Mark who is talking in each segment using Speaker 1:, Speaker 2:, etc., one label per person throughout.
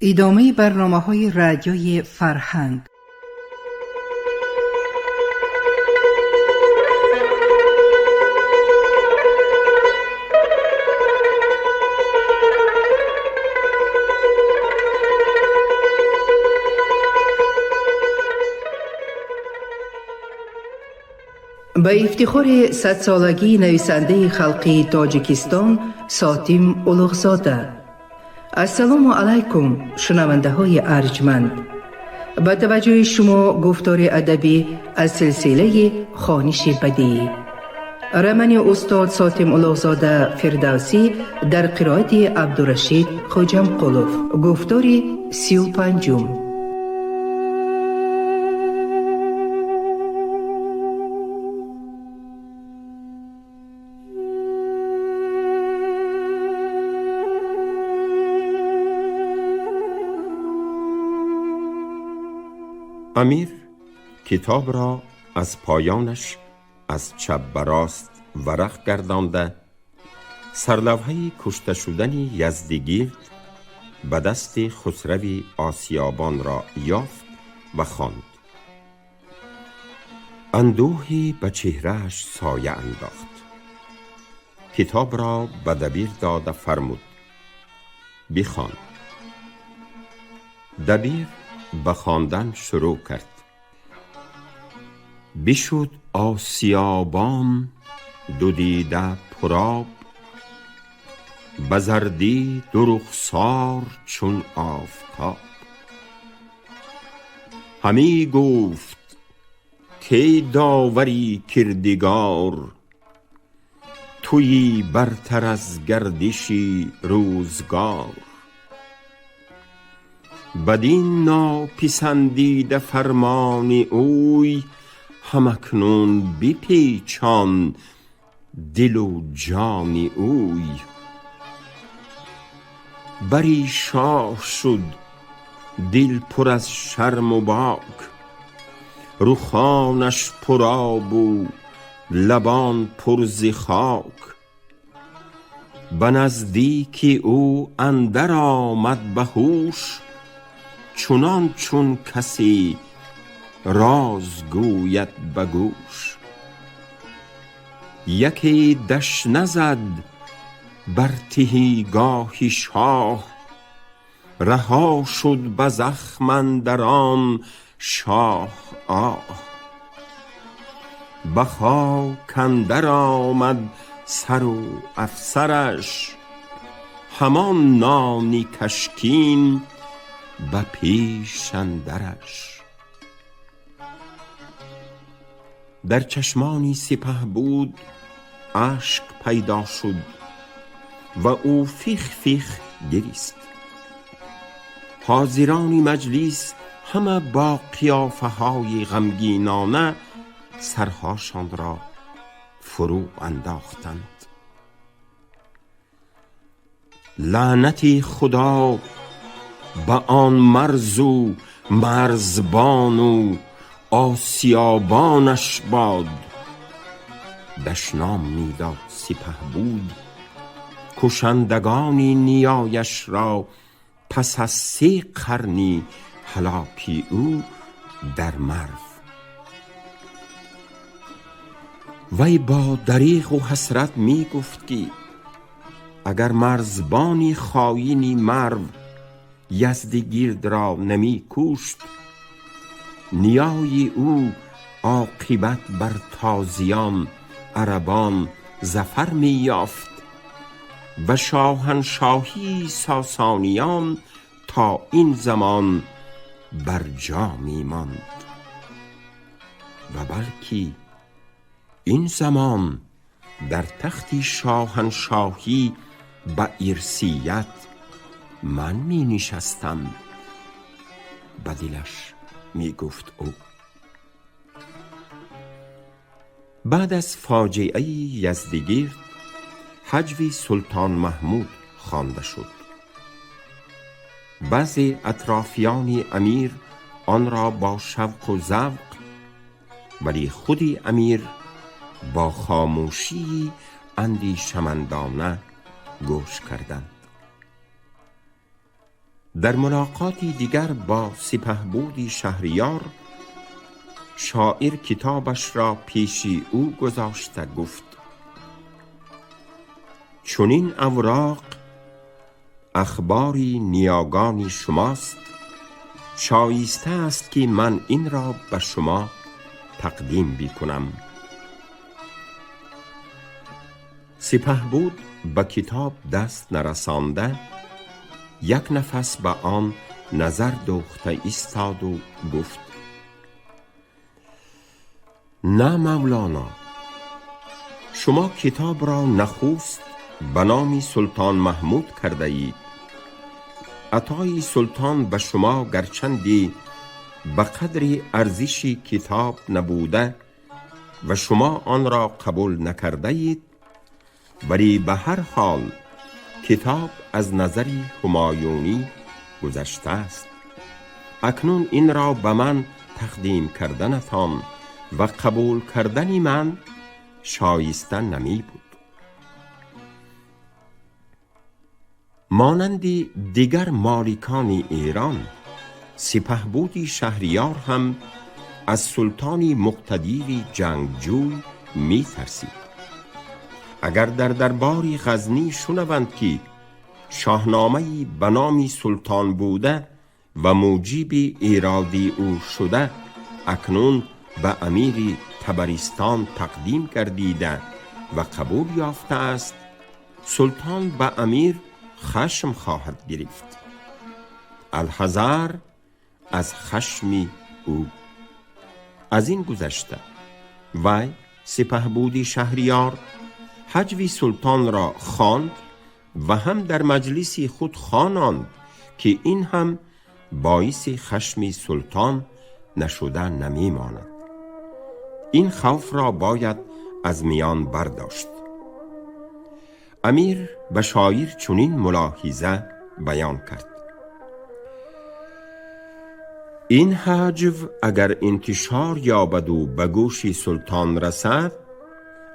Speaker 1: ادامه برنامه‌های رادیوی فرهنگ. به افتخار 100 سالگی نویسنده خلقی تاجیکستان ساتیم اولوغزاده. السلام علیکم شنونده های ارجمند. با توجه شما گفتار ادبی از سلسله خوانش بدیعی، رمن استاد ساتیم اولوغزاده فردوسی در قرائت عبدالرشید خوجمقلوف. گفتار 35.
Speaker 2: امیر کتاب را از پایانش از چپ به راست ورق گردانده، سرلوحه کشته شدن یزدگرد به دست خسرو آسیابان را یافت و خواند. اندوهی به چهرهش سایه انداخت. کتاب را به دبیر داده فرمود بخوان. دبیر به خواندن شروع کرد. بشد آسیابان دو دیده پرآب، به زردی دو رخسار چون آفتاب. همی گفت کی داوری کردگار، تویی برتر از گردشی روزگار. بدین ناپسندیده فرمان اوی، همکنون بپیچان دل و جان اوی. بری شاه شد دل پر از شرم و باک، رخانش پرآب و لبان پر ز خاک. به نزدیک او اندر آمد به هوش، چنان چون کسی راز گوید به گوش. یکی دشنه زد بر تهیگاه شاه، رها شد به زخم اندر آن شاه آه. به خاک اندر آمد سر و افسرش، همان نان کشکین به پیش اندرش. در چشمانی سپه بود اشک پیدا شد و او فیخ فیخ گریست. حاضران مجلس همه با قیافه های غمگینانه سرهاشان را فرو انداختند. لعنت خدا به آن مرز و مرزبان و آسیابانش باد. دشنام میداد سپه بود، کشندگانی نیایش را پس از 3 قرنی هلاکی او در مرو. وی با دریغ و حسرت می گفتی اگر مرزبانی خاینی مرو یزدگرد را نمی کشت، نیای او عاقبت بر تازیان عربان ظفر می یافت و شاهنشاهی ساسانیان تا این زمان بر جا می ماند. و بلکی این زمان در تخت شاهنشاهی به ارثیت من می نشستم. به دلش می گفت او. بعد از فاجعه یزدگرد هجو سلطان محمود خوانده شد. بعضی اطرافیان امیر آن را با شوق و ذوق، ولی خودی امیر با خاموشی اندیشمندانه گوش کردند. در ملاقاتی دیگر با سپهبودی شهریار، شاعر کتابش را پیشی او گذاشته گفت: چنین اوراق اخباری نیاگانی شماست، شایسته است که من این را به شما تقدیم بکنم. سپهبود به کتاب دست نرسانده یک نفس به آن نظر دوخته ایستاد و گفت: نه مولانا، شما کتاب را نخست به نام سلطان محمود کرده اید. عطای سلطان به شما گرچندی به قدر ارزش کتاب نبوده و شما آن را قبول نکرده اید، ولی به هر حال کتاب از نظر همایونی گذشته است. اکنون این را به من تقدیم کردنتان و قبول کردن من شایسته نمی بود. مانند دیگر مالکان ایران، سپهبودی شهریار هم از سلطانی مقتدیر جنگجوی می ترسید. اگر در درباری غزنی شنوند که شاهنامه‌ای به نام سلطان بوده و موجب ایرادی او شده اکنون به امیر طبرستان تقدیم گردیده و قبول یافته است، سلطان به امیر خشم خواهد گرفت. الحذر از خشم او. از این گذشته وی سپهبودی شهریار هجوی سلطان را خواند و هم در مجلس خود خواند که این هم باعث خشم سلطان نشده نمی ماند. این خوف را باید از میان برداشت. امیر به شاعر چنین ملاحظه بیان کرد: این هجو اگر انتشار یابد و به گوش سلطان رسد،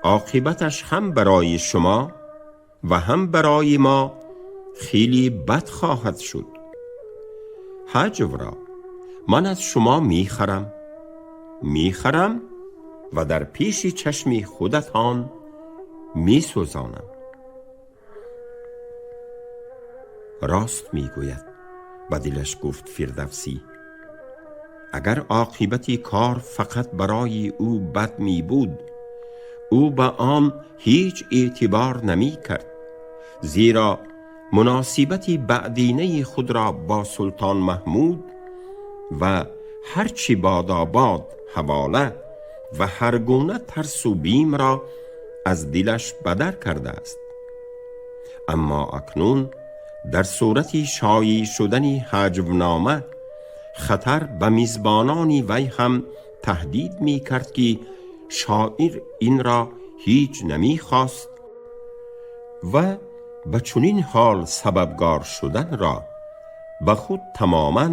Speaker 2: عاقبتش هم برای شما و هم برای ما خیلی بد خواهد شد. هجو را من از شما میخرم و در پیش چشم خودتان میسوزانم. راست میگوید، به دلش گفت فردوسی. اگر عاقبت کار فقط برای او بد می بود، او به آن هیچ اعتبار نمی کرد، زیرا مناسبت بعدینه خود را با سلطان محمود و هرچی باداباد حواله و هر گونه ترس و بیم را از دلش بدر کرده است. اما اکنون در صورت شایع شدن هجونامه خطر به میزبانانی وی هم تهدید می کرد که شاعر این را هیچ نمی خواست و به چنین حال سببگار شدن را به خود تماما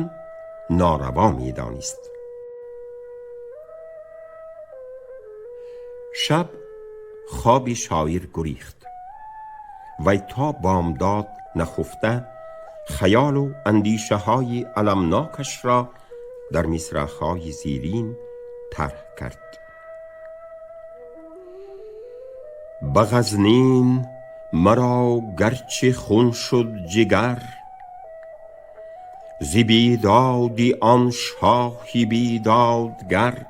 Speaker 2: ناروا می دانست. شب خواب شاعر گریخت و تا بامداد نخفته خیال و اندیشه های المناکش را در مصرع‌های زیرین طرح کرد. به غزنین مرا گرچه خون شد جگر، ز بیدادی آن شاهی بیدادگر،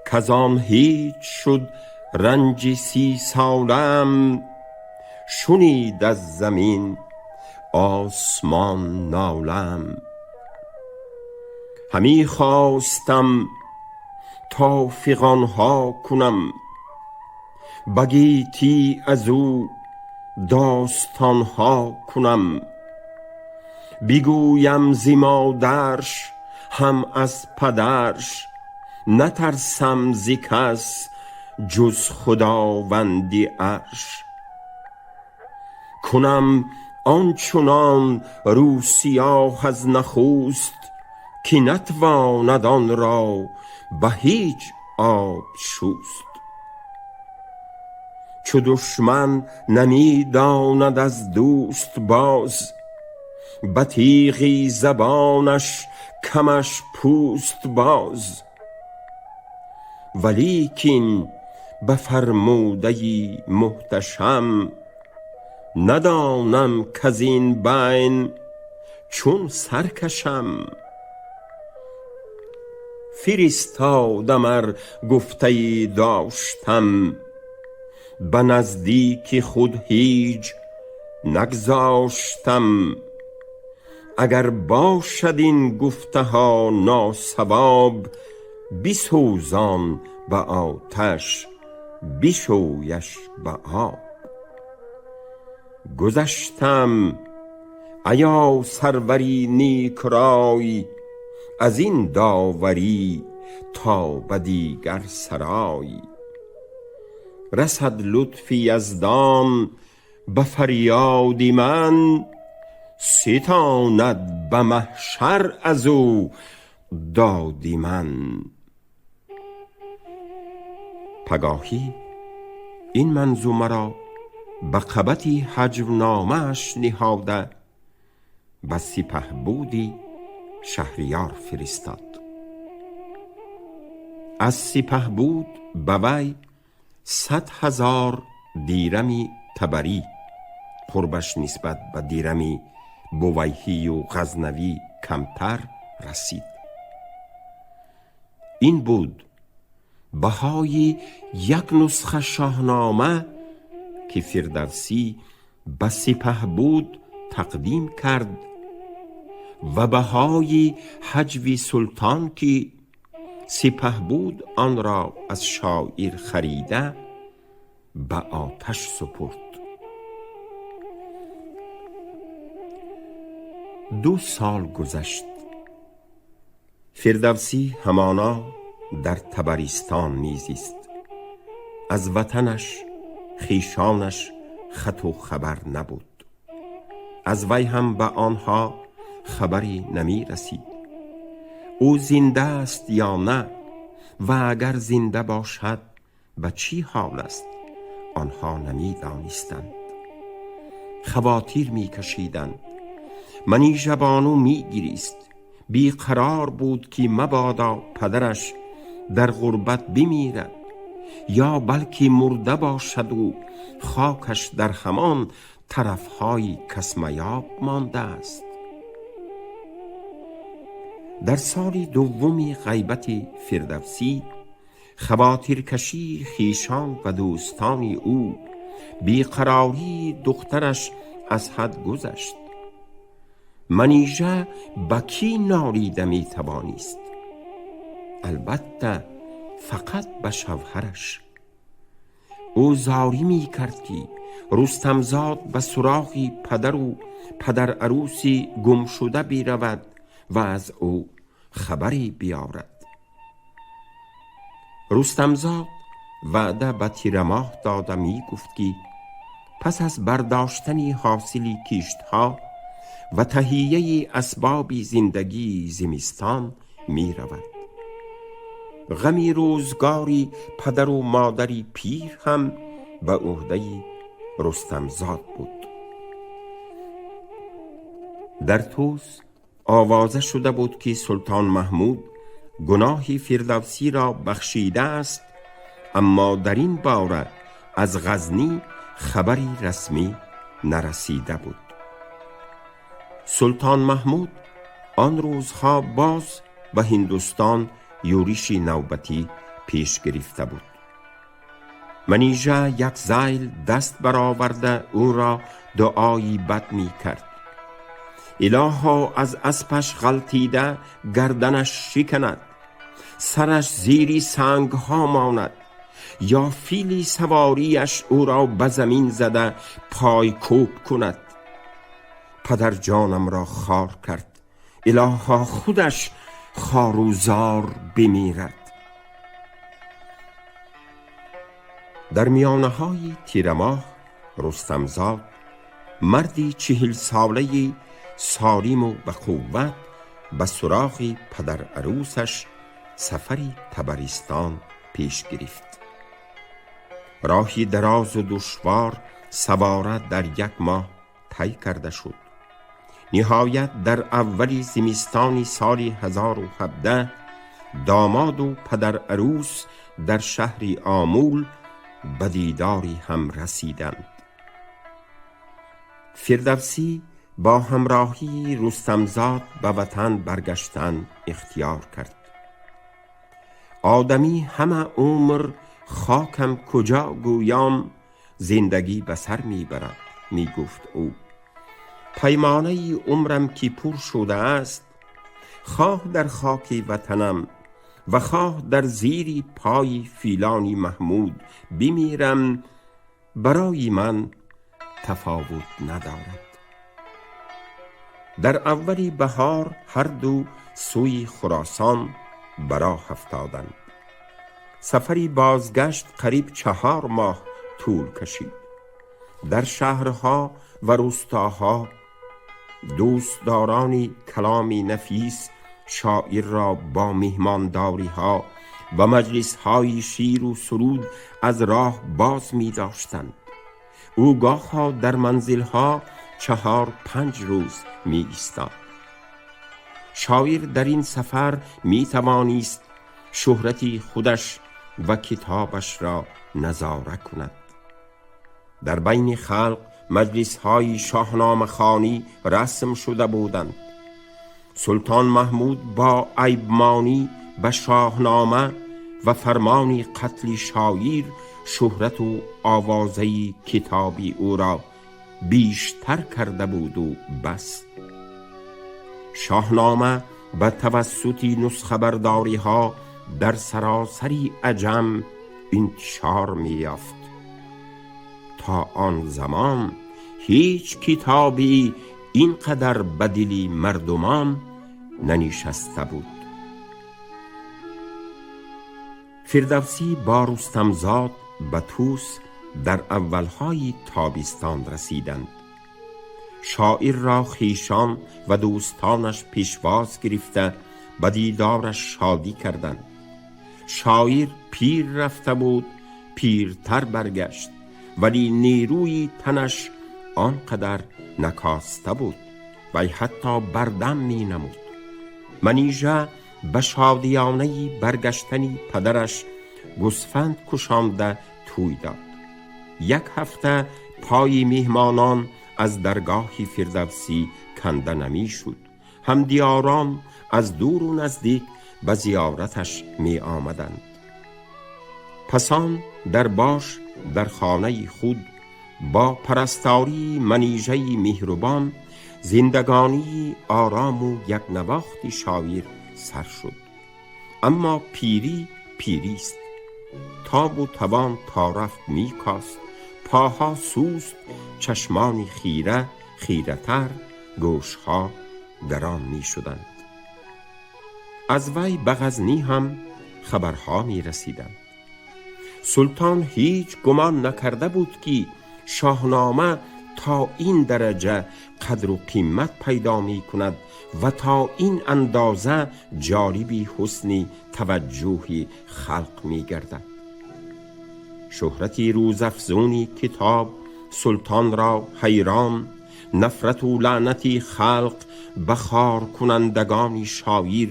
Speaker 2: کزان هیچ شد رنج 30 سالم، شنید از زمین آسمان نالم. همی خواستم تا فغانها کنم، بگیتی از او داستانها کنم، بگویم ز مادرش هم از پدرش، نترسم ز کس جز خداوند عرش. کنم آنچنان رو سیاه از نخوست، که نتواند آن را به هیچ آب شوست. چو دشمن نمی داند از دوست باز، بطیغی زبانش کمش پوست باز، ولیکن بفرموده محتشم ندانم کزین بین چون سرکشم. فرستادم ار گفته داشتم، به نزدیک خود هیچ نگذاشتم. اگر باشد این گفته ها ناصواب، بسوزان به آتش بشویش به آب. گذشتم ایا سروری نیک رای، از این داوری تا به دیگر سرای. رسد لطف یزدان به فریاد من، ستاند به محشر از او داد من. پگاهی این منظومه را به قبطی هجونامه‌اش نهاده به سپهبودی شهریار فرستاد. از سپهبود به وی 100,000 دیرمی تبری، قربش نسبت به دیرمی بویهی و غزنوی کمتر رسید. این بود بهای یک نسخه شاهنامه که فردوسی به سپهبود تقدیم کرد و بهای هجوی سلطان که سپهبود آن را از شاعر خریده به آتش سپرد. 2 سال گذشت. فردوسی همانا در طبرستان میزیست. از وطنش خویشانش خط و خبر نبود. از وی هم به آنها خبری نمی رسید. او زنده است یا نه، و اگر زنده باشد به چی حال است، آنها نمی دانستند. خواطر می کشیدند. منیژه بانو می گریست. بی قرار بود که مبادا پدرش در غربت بمیرد، یا بلکه مرده باشد و خاکش در همان طرفهای کسمیاب مانده است. در سال دوم غیبت فردوسی، خواطرکشی خویشان و دوستان او، بیقراری دخترش از حد گذشت. منیژه به کی نالیده می توانست؟ البته فقط به شوهرش. او زاری می کرد که رستمزاد به سراغ پدر و پدر عروسی گم شده بیرود و از او خبری بیارد. رستمزاد وعده به تیرماه داده می گفت که پس از برداشتن حاصل کشتها و تهیه اسباب زندگی زمستان می رود. غمی روزگاری پدر و مادری پیر هم به عهده رستمزاد بود. در طوس آوازه شده بود که سلطان محمود گناه فردوسی را بخشیده است، اما در این باره از غزنی خبری رسمی نرسیده بود. سلطان محمود آن روزها باز به هندوستان یورش نوبتی پیش گرفته بود. منیژه یک ذیل دست برآورده او را دعایی بد می کرد. الها از اسبش غلطیده گردنش شکند، سرش زیری سنگ ها ماند، یا فیلی سواریش او را به زمین زده پای کوب کند. پدر جانم را خار کرد، الها خودش خاروزار بمیرد. در میانه‌های تیر ماه رستمزاد، مردی 40 ساله سالم و به قوت، به سراغ پدر عروسش سفری طبرستان پیش گرفت. راهی دراز و دشوار سواره در 1 ماه طی کرده شد. نهایت در اولی زمستانی سال 1017 داماد و پدر عروس در شهری آمول به دیداری هم رسیدند. فردوسی با همراهی رستمزاد به وطن برگشتن اختیار کرد. آدمی همه عمر خاکم کجا گویام، زندگی به سر میبرد، میگفت او. پیمانه عمرم که پر شده است، خواه در خاک وطنم و خواه در زیر پای فیلانی محمود بمیرم، برای من تفاوت ندارد. در اولی بهار هر دو سوی خراسان براه افتادند. سفری بازگشت قریب 4 ماه طول کشید. در شهرها و روستاها دوستداران کلامی نفیس شاعر را با میهمانداری ها و مجلس های شیر و سرود از راه باز می داشتند. او گاه‌ها در منزل ها 4-5 روز می ایستاد. شاعر در این سفر می توانست شهرتی خودش و کتابش را نظاره کند. در بین خلق مجلس های شاهنامه خوانی رسم شده بودند. سلطان محمود با عیبمانی به شاهنامه و فرمانی قتل شاعر شهرت و آوازه کتابی او را بیشتر کرده بود و بس. شاهنامه به توسط نسخه برداری ها در سراسری عجم انتشار می یافت. تا آن زمان هیچ کتابی اینقدر به دل مردمان ننشسته بود. فردوسی با رستمزاد به طوس در اولهای تابستان رسیدند. شاعر را خویشان و دوستانش پیشواز گرفته به دیدارش شادی کردند. شاعر پیر رفته بود، پیرتر برگشت، ولی نیروی تنش آنقدر نکاسته بود و حتی بردم می نمود. منیژه به شادیانه برگشتنی پدرش گوسفند کشانده توی داد. 1 هفته پای میهمانان از درگاه فردوسی کنده نمی شد. همدیاران از دور و نزدیک به زیارتش می آمدند. پسان در باش در خانه خود با پرستاری منیژه مهربان زندگانی آرام و یک نواخت شاعر سر شد. اما پیری پیریست. تاب و توان تا رفت می کاست. پاها سوست، چشمانی خیره خیره‌تر، گوشها گران می شدند. از وی به غزنی هم خبرها می رسیدند. سلطان هیچ گمان نکرده بود که شاهنامه تا این درجه قدر و قیمت پیدا می کند و تا این اندازه جالبی حسن توجه خلق می گردد. شهرتی روزافزونی کتاب سلطان را حیران، نفرت و لعنتی خلق بخار کنندگان شاعر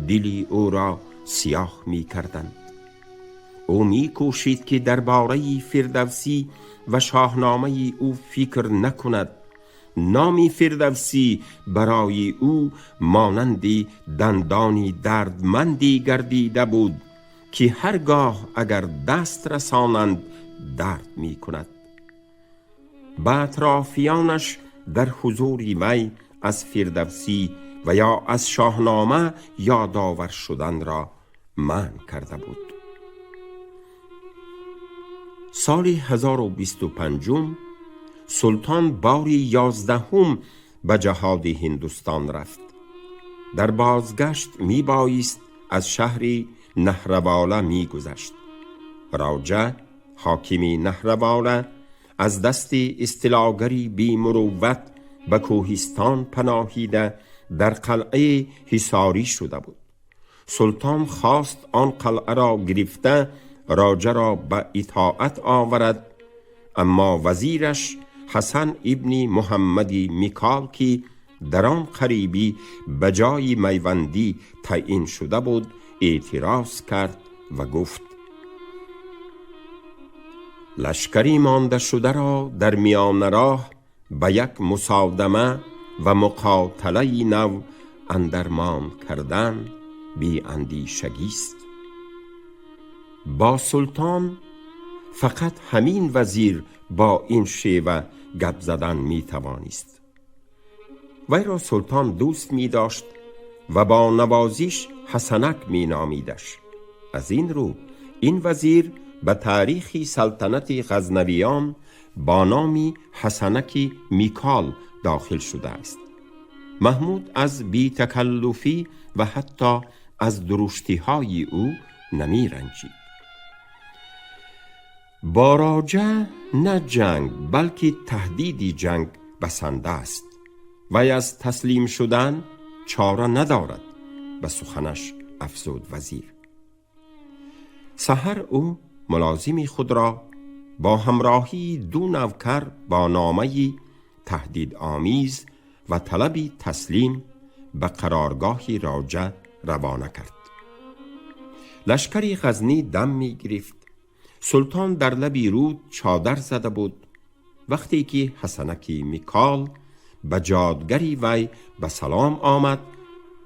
Speaker 2: دلی او را سیاه می کردند. او می کوشید که درباره فردوسی و شاهنامه او فکر نکند. نام فردوسی برای او مانند دندانی دردمندی گردیده بود که هرگاه اگر دست رسانند درد می کند. به اطرافیانش در حضور وی از فردوسی و یا از شاهنامه یادآور شدن را منع کرده بود. سال 1025 سلطان باری 11 به جهاد هندوستان رفت. در بازگشت می بایست از شهری نهرواله می گذشت. راجع حاکمی نهرواله از دست استیلاگری بی مروت به کوهستان پناهیده در قلعه حصاری شده بود. سلطان خواست آن قلعه را گرفته راجع را به اطاعت آورد، اما وزیرش حسن ابن محمد میکال که در آن قریبی به جای میوندی تعیین شده بود اعتراض کرد و گفت: لشکری مانده شده را در میان راه به یک مصادمه و مقاتله نو اندرمان کردن بی اندیشگی است. با سلطان فقط همین وزیر با این شیوه گپ زدن می توانست. وی را سلطان دوست می داشت و با نوازش حسنک می نامیدش. از این رو این وزیر به تاریخ سلطنت غزنویان با نام حسنک میکال داخل شده است. محمود از بی تکلفی و حتی از درشتی های او نمی رنجید. با راجع نه جنگ بلکه تهدیدی جنگ بسنده است. وی از تسلیم شدن چاره ندارد، به سخنش افزود وزیر. سحر او ملازم خود را با همراهی 2 نوکر با نامه تهدید آمیز و طلبی تسلیم به قرارگاه راجع روانه کرد. لشکری غزنی دم می گرفت. سلطان در لبی رود چادر زده بود. وقتی که حسنک میکال به جادگری وی به سلام آمد،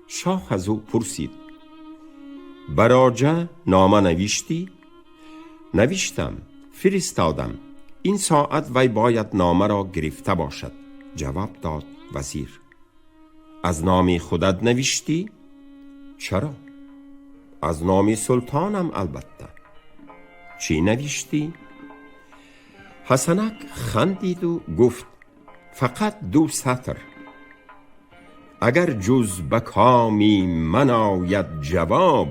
Speaker 2: شاه از او پرسید: به راجع نامه نوشتی؟ نوشتم، فرستادم. این ساعت وی باید نامه را گرفته باشد. جواب داد وزیر: از نام خودت نوشتی؟ چرا؟ از نام سلطانم البته. چی نوشتی؟ حسنک خندید و گفت: فقط 2 سطر. اگر جز به کامی من آید جواب،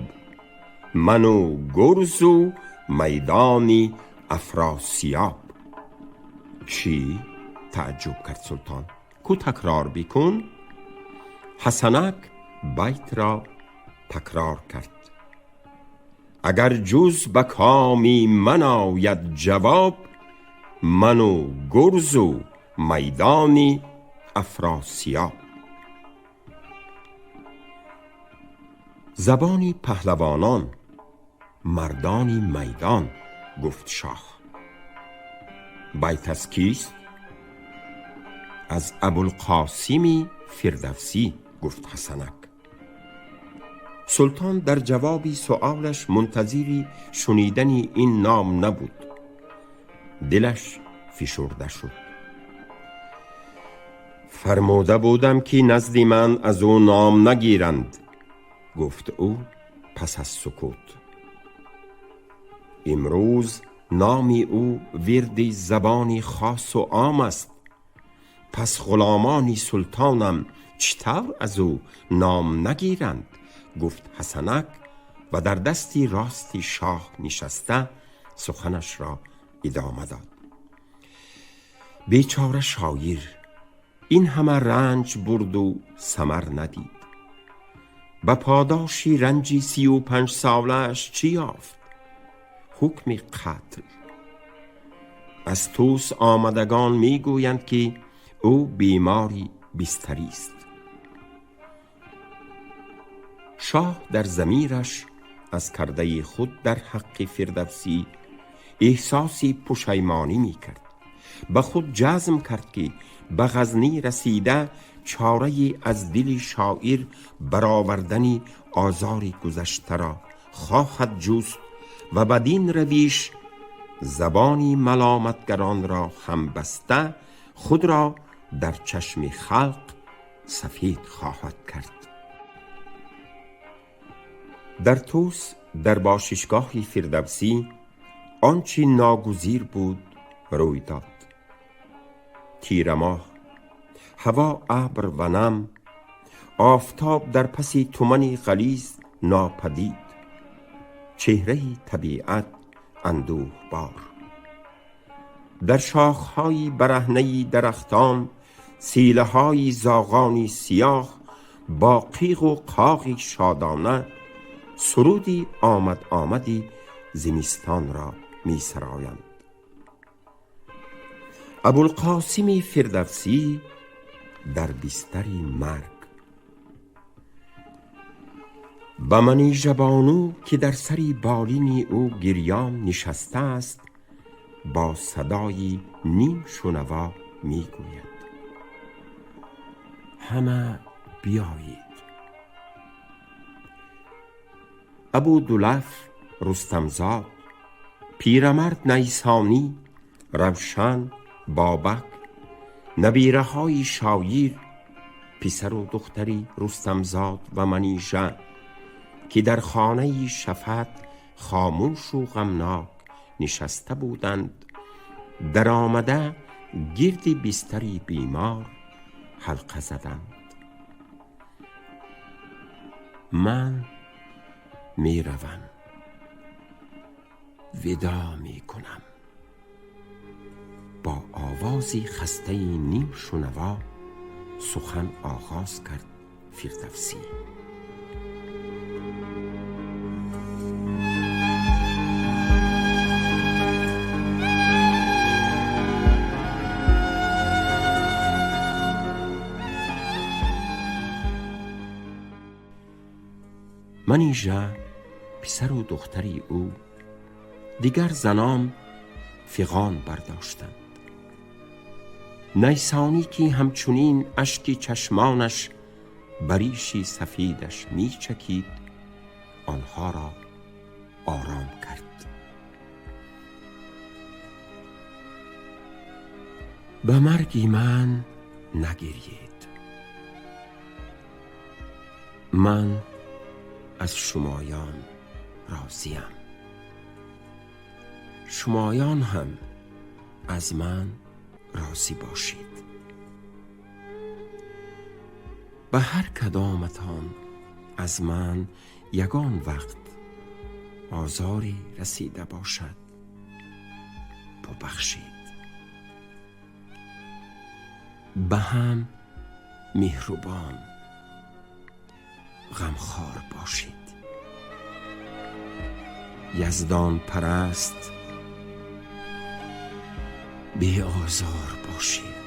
Speaker 2: منو گرز و میدانی افراسیاب. چی؟ تعجب کرد سلطان. کو تکرار بکن؟ حسنک بیت را تکرار کرد: اگر جز به کامی من آید جواب، منو گرز و میدانی افراسیاب. زبانی پهلوانان، مردانی میدان، گفت شاه. بیت از کیست؟ از ابوالقاسم فردوسی، گفت حسنک. سلطان در جوابی سؤالش منتظری شنیدن این نام نبود. دلش فشرده شد. فرموده بودم که نزد من از او نام نگیرند، گفت او پس از سکوت. امروز نام او ورد زبانی خاص و عام است. پس غلامان سلطانم چطور از او نام نگیرند؟ گفت حسنک و در دستی راستی شاه نشسته سخنش را ادامه داد. بیچاره شاعر این همه رنج برد و ثمر ندید. به پاداشی رنجی 35 سالش چی یافت؟ حکم قتل. از توس آمدگان می گویند که او بیماری بستری است. شاه در ضمیرش از کرده خود در حق فردوسی احساسی پشیمانی می کرد. به خود جزم کرد که به غزنی رسیده چاره از دل شاعر برآوردن آزار گذشته را خواهد جست و بدین رویش زبانی ملامتگران را هم بسته خود را در چشم خلق سفید خواهد کرد. در توس در باششگاه فردوسی آنچه ناگزیر بود روی داد. تیر ماه، هوا ابر و نم، آفتاب در پس تمن غلیظ ناپدید، چهره طبیعت اندوهبار. در شاخهای برهنه درختان سیله های زاغانی سیاه با قیغ و قاغی شادانه سرودی آمدی زمستان را می سرایند. ابوالقاسم فردوسی در بستری مرگ. به منیژه بانو که در سری بالینی او گریان نشسته است با صدای نیم شنوا می گوید: همه بیایید. ابودلف رستمزاد، پیرمرد نیسانی، روشن، بابک، نبیره های شایر، پسر و دختری رستمزاد و منیژه که در خانه شفت خاموش و غمناک نشسته بودند، در آمده گرد بستری بیمار حلقه زدند. من می روم، ودا می کنم. با آوازی خسته نیم شنوا سخن آغاز کرد فردوسی. منیژه پسر و دختری او دیگر زنان فغان برداشتند. نیسانی که همچنین اشک چشمانش بریشی سفیدش می چکید آنها را آرام کرد. به مرگی من نگرید. من از شمایان راضیم، شمایان هم از من راضی باشید. به هر کدامتان از من یگان وقت آزاری رسیده باشد ببخشید. به هم مهربان غمخوار باشید. یزدان پرست بی آزار باشید.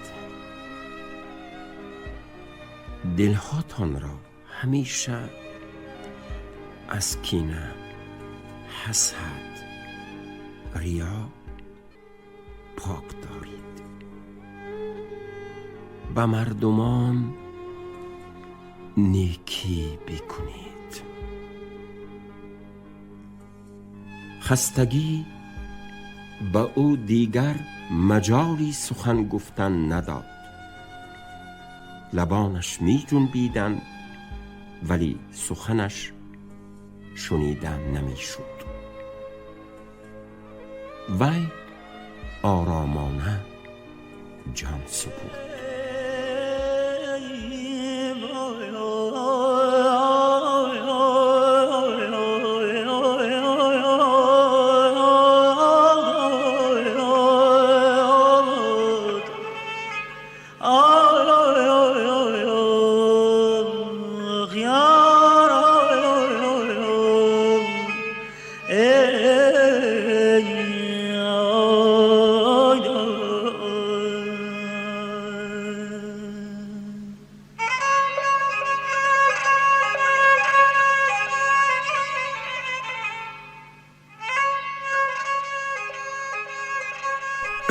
Speaker 2: دلهاتان را همیشه از کینه، حسد، ریا پاک دارید. به مردمان نیکی بکنید. خستگی به او دیگر مجالی سخن گفتن نداد. لبانش می جنبیدند ولی سخنش شنیدن نمی شد. وی آرامانه جان سپرد.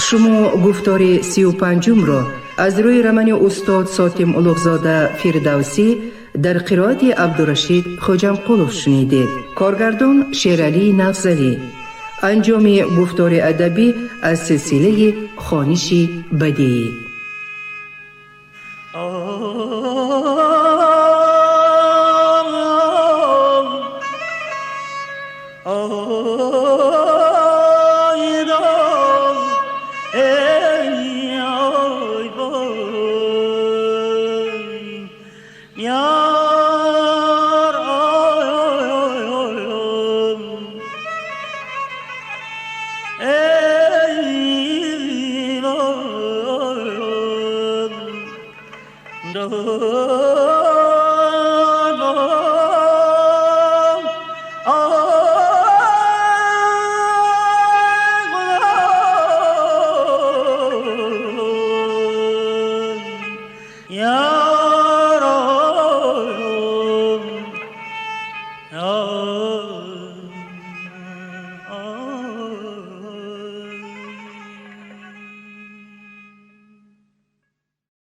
Speaker 1: شما گفتار 35 را از روی رمن استاد ساتم اولوغزاده فردوسی در قرائت عبدالرشید خوجمقلوف شنیدید. کارگردان شیرعلی نفضلی. انجام گفتار ادبی از سلسله خوانشی بدیعی.
Speaker 3: شاد